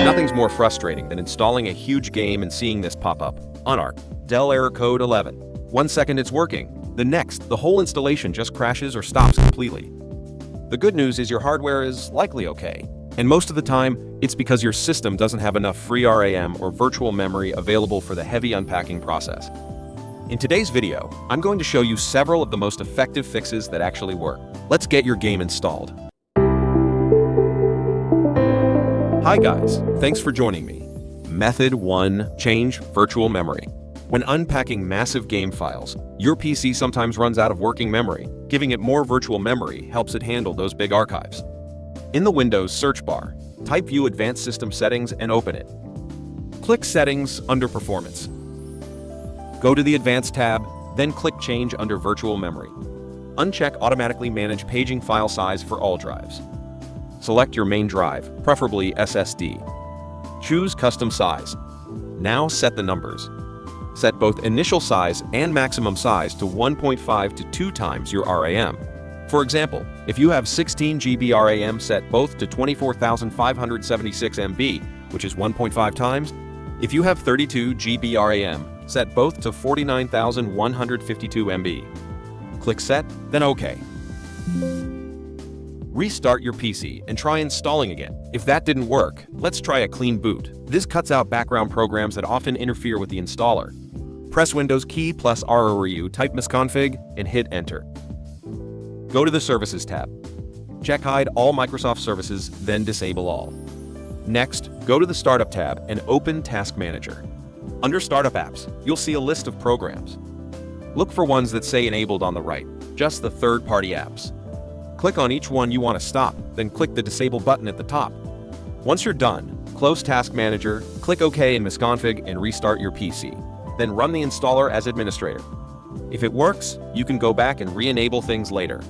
Nothing's more frustrating than installing a huge game and seeing this pop up. Unarc.dll error code 11. 1 second it's working. The next, the whole installation just crashes or stops completely. The good news is your hardware is likely okay. And most of the time, it's because your system doesn't have enough free RAM or virtual memory available for the heavy unpacking process. In today's video, I'm going to show you several of the most effective fixes that actually work. Let's get your game installed. Hi guys, thanks for joining me. Method 1. Change virtual memory. When unpacking massive game files, your PC sometimes runs out of working memory. Giving it more virtual memory helps it handle those big archives. In the Windows search bar, type View Advanced System Settings and open it. Click Settings under Performance. Go to the Advanced tab, then click Change under Virtual Memory. Uncheck Automatically Manage Paging File Size for all drives. Select your main drive, preferably SSD. Choose Custom Size. Now set the numbers. Set both initial size and maximum size to 1.5 to 2 times your RAM. For example, if you have 16 GB RAM, set both to 24,576 MB, which is 1.5 times. If you have 32 GB RAM, set both to 49,152 MB. Click Set, then OK. Restart your PC and try installing again. If that didn't work, let's try a clean boot. This cuts out background programs that often interfere with the installer. Press Windows key plus RORU, type misconfig, and hit Enter. Go to the Services tab. Check Hide all Microsoft services, then disable all. Next, go to the Startup tab and open Task Manager. Under Startup Apps, you'll see a list of programs. Look for ones that say Enabled on the right, just the third-party apps. Click on each one you want to stop, then click the Disable button at the top. Once you're done, close Task Manager, click OK in Misconfig and restart your PC. Then run the installer as administrator. If it works, you can go back and re-enable things later.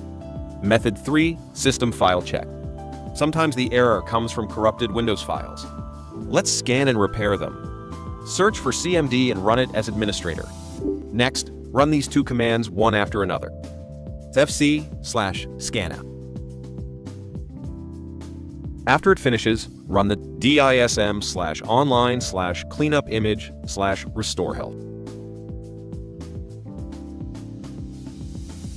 Method 3. System File Check. Sometimes the error comes from corrupted Windows files. Let's scan and repair them. Search for CMD and run it as administrator. Next, run these two commands one after another. fc/scannout. After it finishes, run the dism/online/cleanupimage/restore health.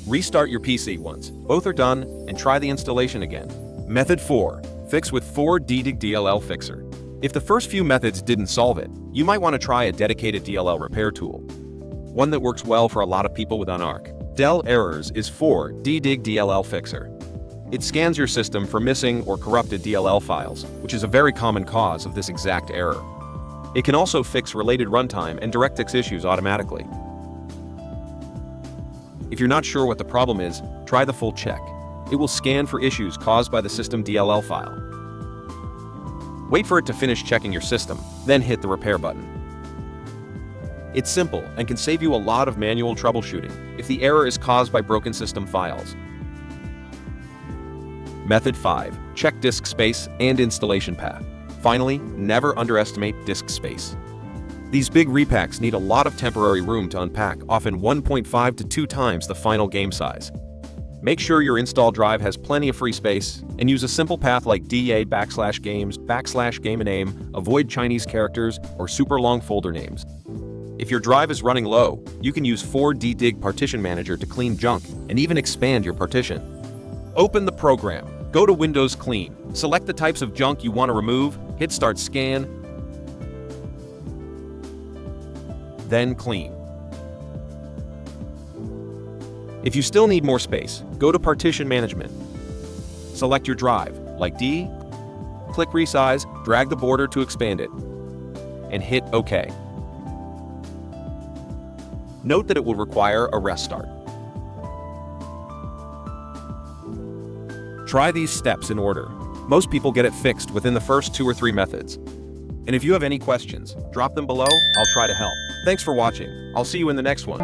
Restart your PC once both are done and try the installation again. Method 4. Fix with DLL Fixer. If the first few methods didn't solve it, you might want to try a dedicated DLL repair tool. One that works well for a lot of people with Unarc.dll errors is DLL Fixer. It scans your system for missing or corrupted DLL files, which is a very common cause of this exact error. It can also fix related runtime and DirectX issues automatically. If you're not sure what the problem is, try the full check. It will scan for issues caused by the system DLL file. Wait for it to finish checking your system, then hit the repair button. It's simple and can save you a lot of manual troubleshooting if the error is caused by broken system files. Method 5. Check disk space and installation path. Finally, never underestimate disk space. These big repacks need a lot of temporary room to unpack, often 1.5 to 2 times the final game size. Make sure your install drive has plenty of free space, and use a simple path like DA\games\game-name, avoid Chinese characters or super long folder names. If your drive is running low, you can use 4DDig Partition Manager to clean junk and even expand your partition. Open the program, go to Windows Clean, select the types of junk you want to remove, hit Start Scan, then Clean. If you still need more space, go to Partition Management. Select your drive, like D, click Resize, drag the border to expand it, and hit OK. Note that it will require a restart. Try these steps in order. Most people get it fixed within the first 2 or 3 methods. And if you have any questions, drop them below, I'll try to help. Thanks for watching. I'll see you in the next one.